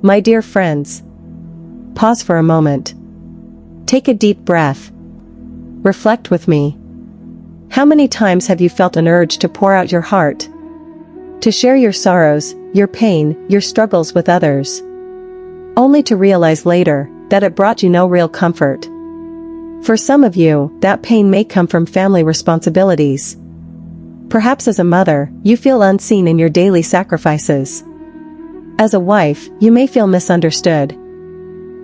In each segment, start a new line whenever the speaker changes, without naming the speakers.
My dear friends, pause for a moment. Take a deep breath. Reflect with me. How many times have you felt an urge to pour out your heart? To share your sorrows, your pain, your struggles with others? Only to realize later that it brought you no real comfort. For some of you, that pain may come from family responsibilities. Perhaps as a mother, you feel unseen in your daily sacrifices. As a wife, you may feel misunderstood.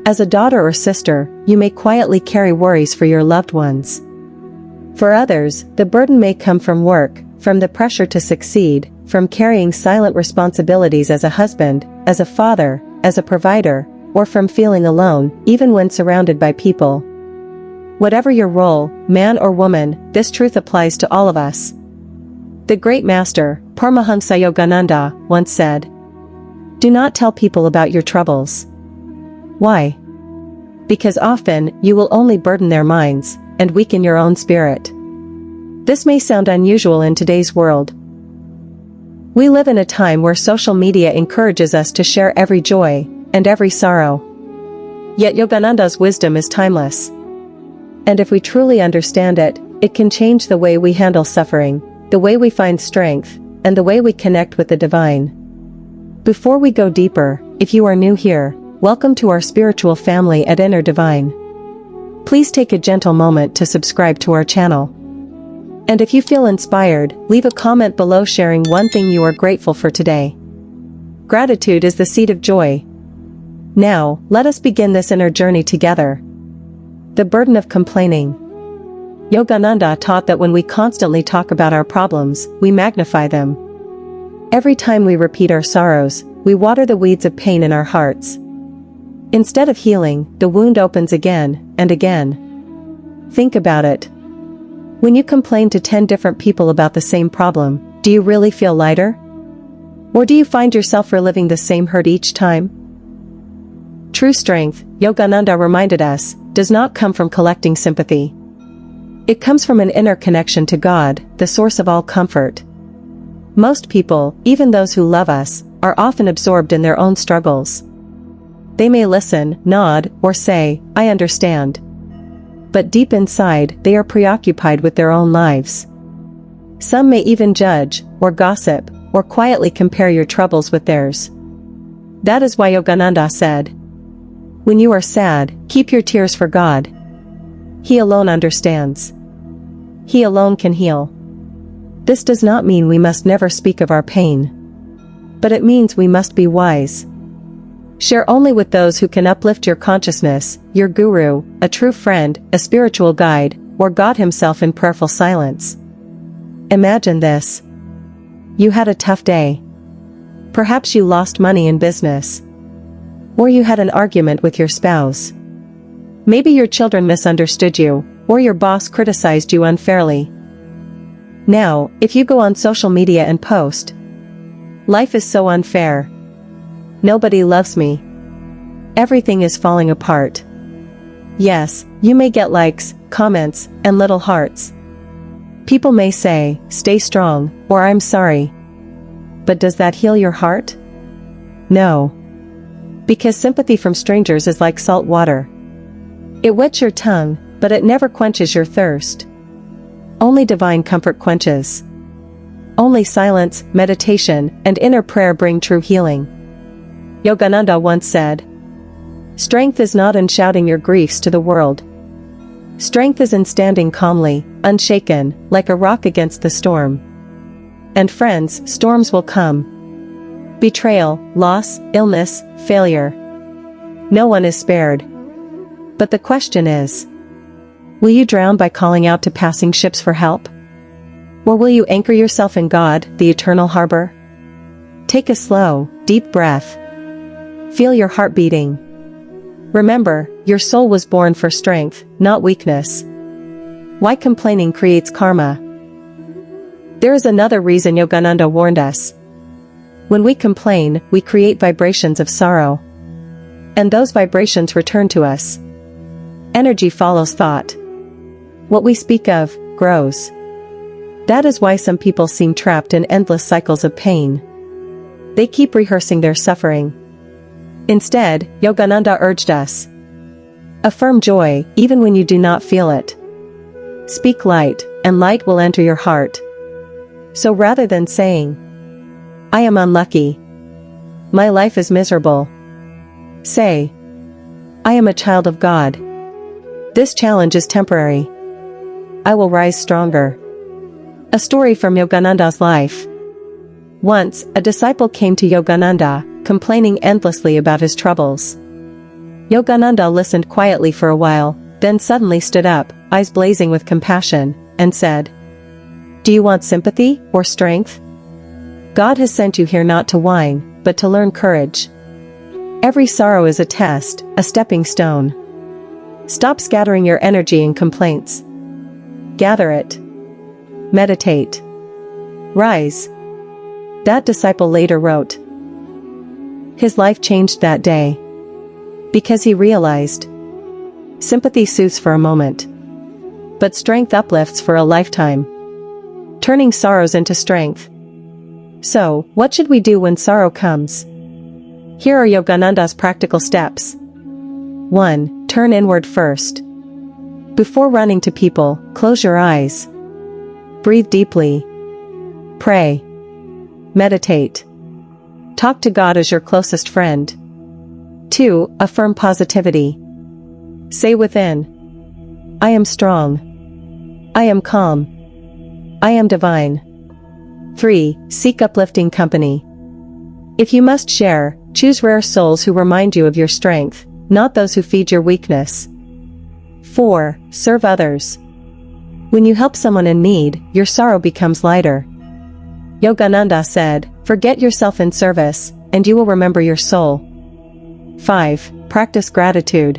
As a daughter or sister, you may quietly carry worries for your loved ones. For others, the burden may come from work, from the pressure to succeed, from carrying silent responsibilities as a husband, as a father, as a provider, or from feeling alone, even when surrounded by people. Whatever your role, man or woman, this truth applies to all of us. The great master, Paramhansa Yogananda, once said, "Do not tell people about your troubles." Why? Because often, you will only burden their minds, and weaken your own spirit. This may sound unusual in today's world. We live in a time where social media encourages us to share every joy, and every sorrow. Yet Yogananda's wisdom is timeless. And if we truly understand it, it can change the way we handle suffering, the way we find strength, and the way we connect with the divine. Before we go deeper, if you are new here, welcome to our spiritual family at Inner Divine. Please take a gentle moment to subscribe to our channel. And if you feel inspired, leave a comment below sharing one thing you are grateful for today. Gratitude is the seed of joy. Now, let us begin this inner journey together. The burden of complaining. Yogananda taught that when we constantly talk about our problems, we magnify them. Every time we repeat our sorrows, we water the weeds of pain in our hearts. Instead of healing, the wound opens again and again. Think about it. When you complain to 10 different people about the same problem, do you really feel lighter? Or do you find yourself reliving the same hurt each time? True strength, Yogananda reminded us, does not come from collecting sympathy. It comes from an inner connection to God, the source of all comfort. Most people, even those who love us, are often absorbed in their own struggles. They may listen, nod, or say, "I understand." But deep inside, they are preoccupied with their own lives. Some may even judge, or gossip, or quietly compare your troubles with theirs. That is why Yogananda said, "When you are sad, keep your tears for God. He alone understands. He alone can heal." This does not mean we must never speak of our pain. But it means we must be wise. Share only with those who can uplift your consciousness, your guru, a true friend, a spiritual guide, or God Himself in prayerful silence. Imagine this. You had a tough day. Perhaps you lost money in business. Or you had an argument with your spouse. Maybe your children misunderstood you, or your boss criticized you unfairly. Now, if you go on social media and post, "Life is so unfair. Nobody loves me. Everything is falling apart." Yes, you may get likes, comments, and little hearts. People may say, "Stay strong," or "I'm sorry." But does that heal your heart? No. Because sympathy from strangers is like salt water. It wets your tongue, but it never quenches your thirst. Only divine comfort quenches. Only silence, meditation, and inner prayer bring true healing. Yogananda once said, "Strength is not in shouting your griefs to the world. Strength is in standing calmly, unshaken, like a rock against the storm." And friends, storms will come. Betrayal, loss, illness, failure. No one is spared. But the question is, will you drown by calling out to passing ships for help? Or will you anchor yourself in God, the eternal harbor? Take a slow, deep breath. Feel your heart beating. Remember, your soul was born for strength, not weakness. Why complaining creates karma? There is another reason Yogananda warned us. When we complain, we create vibrations of sorrow. And those vibrations return to us. Energy follows thought. What we speak of, grows. That is why some people seem trapped in endless cycles of pain. They keep rehearsing their suffering. Instead, Yogananda urged us. Affirm joy, even when you do not feel it. Speak light, and light will enter your heart. So rather than saying, I am unlucky, my life is miserable, say, I am a child of God. This challenge is temporary. I will rise stronger. A story from Yogananda's life. Once, a disciple came to Yogananda, complaining endlessly about his troubles. Yogananda listened quietly for a while, then suddenly stood up, eyes blazing with compassion, and said, Do you want sympathy or strength? God has sent you here not to whine, but to learn courage. Every sorrow is a test, a stepping stone. Stop scattering your energy in complaints. Gather it. Meditate. Rise. That disciple later wrote. His life changed that day. Because he realized, sympathy soothes for a moment, but strength uplifts for a lifetime, turning sorrows into strength. So, what should we do when sorrow comes? Here are Yogananda's practical steps. 1. Turn inward first. Before running to people, close your eyes. Breathe deeply. Pray. Meditate. Talk to God as your closest friend. 2. Affirm positivity. Say within, I am strong. I am calm. I am divine. 3. Seek uplifting company. If you must share, choose rare souls who remind you of your strength, not those who feed your weakness. 4. Serve others. When you help someone in need, your sorrow becomes lighter. Yogananda said, forget yourself in service, and you will remember your soul. 5. Practice gratitude.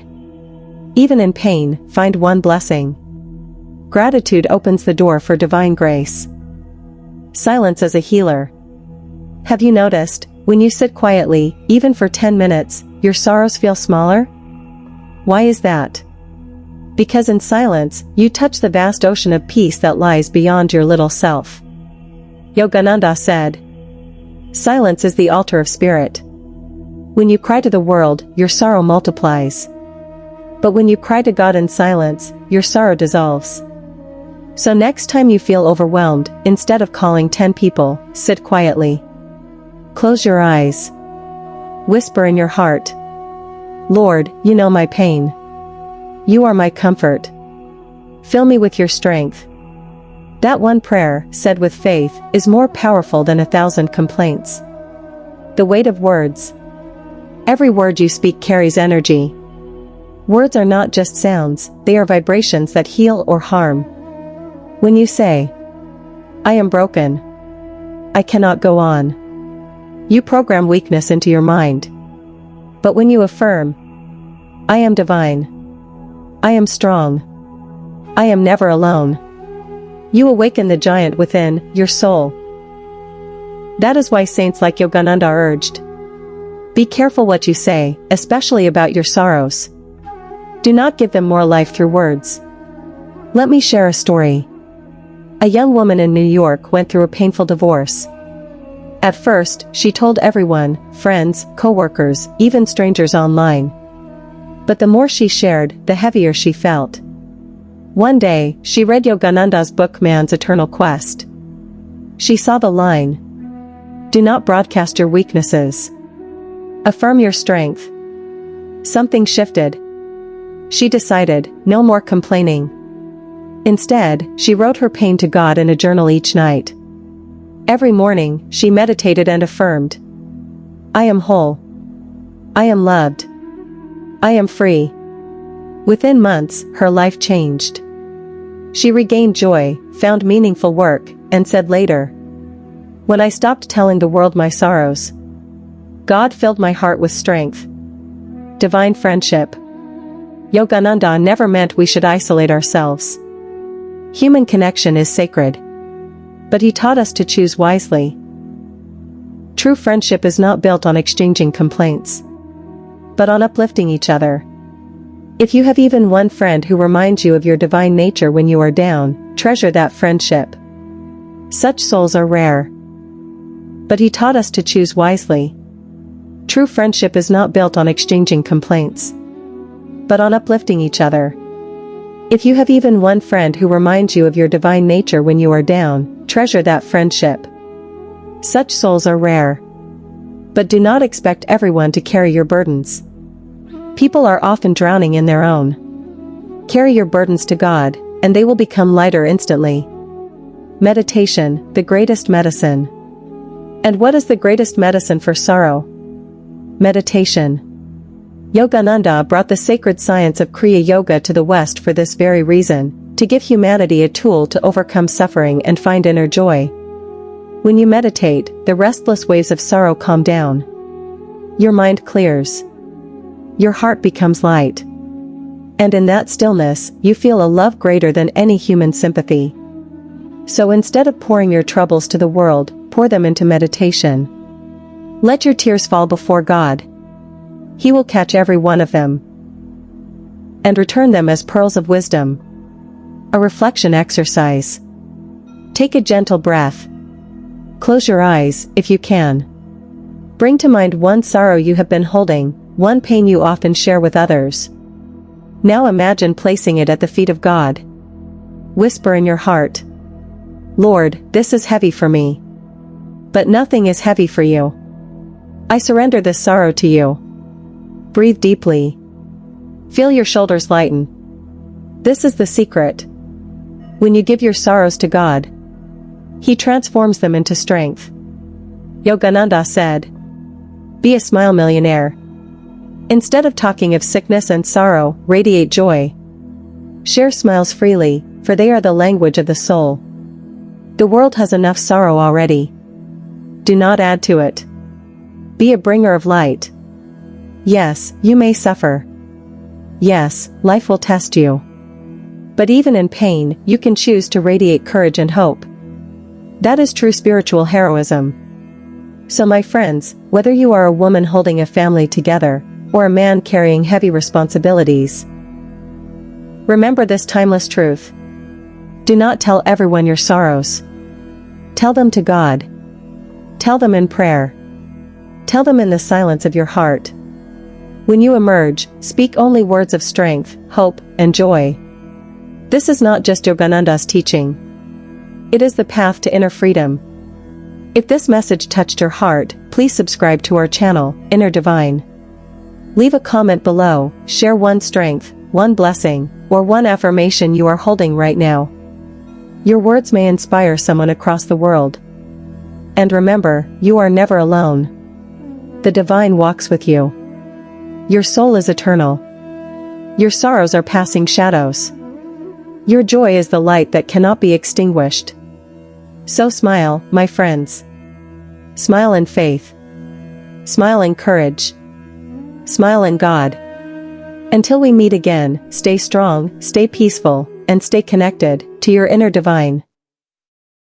Even in pain, find one blessing. Gratitude opens the door for divine grace. Silence as a healer. Have you noticed, when you sit quietly, even for 10 minutes, your sorrows feel smaller? Why is that? Because in silence, you touch the vast ocean of peace that lies beyond your little self. Yogananda said, silence is the altar of spirit. When you cry to the world, your sorrow multiplies. But when you cry to God in silence, your sorrow dissolves. So next time you feel overwhelmed, instead of calling 10 people, sit quietly. Close your eyes. Whisper in your heart, Lord, you know my pain. You are my comfort. Fill me with your strength. That one prayer, said with faith, is more powerful than 1,000 complaints. The weight of words. Every word you speak carries energy. Words are not just sounds, they are vibrations that heal or harm. When you say, I am broken. I cannot go on. You program weakness into your mind. But when you affirm, I am divine. I am strong. I am never alone. You awaken the giant within your soul. That is why saints like Yogananda urged, be careful what you say, especially about your sorrows. Do not give them more life through words. Let me share a story. A young woman in New York went through a painful divorce. At first, she told everyone, friends, co-workers, even strangers online. But the more she shared, the heavier she felt. One day, she read Yogananda's book Man's Eternal Quest. She saw the line, do not broadcast your weaknesses. Affirm your strength. Something shifted. She decided, no more complaining. Instead, she wrote her pain to God in a journal each night. Every morning, she meditated and affirmed, I am whole. I am loved. I am free. Within months, her life changed. She regained joy, found meaningful work, and said later, when I stopped telling the world my sorrows, God filled my heart with strength. Divine friendship. Yogananda never meant we should isolate ourselves. Human connection is sacred. But he taught us to choose wisely. True friendship is not built on exchanging complaints, but on uplifting each other. If you have even one friend who reminds you of your divine nature when you are down, treasure that friendship. Such souls are rare. But he taught us to choose wisely. True friendship is not built on exchanging complaints, but on uplifting each other. If you have even one friend who reminds you of your divine nature when you are down, treasure that friendship. Such souls are rare. But do not expect everyone to carry your burdens. People are often drowning in their own. Carry your burdens to God, and they will become lighter instantly. Meditation, the greatest medicine. And what is the greatest medicine for sorrow? Meditation. Yogananda brought the sacred science of Kriya Yoga to the West for this very reason, to give humanity a tool to overcome suffering and find inner joy. When you meditate, the restless waves of sorrow calm down. Your mind clears. Your heart becomes light. And in that stillness, you feel a love greater than any human sympathy. So instead of pouring your troubles to the world, pour them into meditation. Let your tears fall before God. He will catch every one of them and return them as pearls of wisdom. A reflection exercise. Take a gentle breath. Close your eyes, if you can. Bring to mind one sorrow you have been holding, one pain you often share with others. Now imagine placing it at the feet of God. Whisper in your heart, "Lord, this is heavy for me. But nothing is heavy for you. I surrender this sorrow to you." Breathe deeply. Feel your shoulders lighten. This is the secret. When you give your sorrows to God, He transforms them into strength. Yogananda said, "Be a smile millionaire. Instead of talking of sickness and sorrow, radiate joy. Share smiles freely, for they are the language of the soul. The world has enough sorrow already. Do not add to it. Be a bringer of light. Yes, you may suffer. Yes, life will test you. But even in pain, you can choose to radiate courage and hope. That is true spiritual heroism. So my friends, whether you are a woman holding a family together, or a man carrying heavy responsibilities, remember this timeless truth. Do not tell everyone your sorrows. Tell them to God. Tell them in prayer. Tell them in the silence of your heart. When you emerge, speak only words of strength, hope, and joy. This is not just Yogananda's teaching. It is the path to inner freedom. If this message touched your heart, please subscribe to our channel, Inner Divine. Leave a comment below, share one strength, one blessing, or one affirmation you are holding right now. Your words may inspire someone across the world. And remember, you are never alone. The Divine walks with you. Your soul is eternal. Your sorrows are passing shadows. Your joy is the light that cannot be extinguished. So smile, my friends. Smile in faith. Smile in courage. Smile in God. Until we meet again, stay strong, stay peaceful, and stay connected to your inner divine.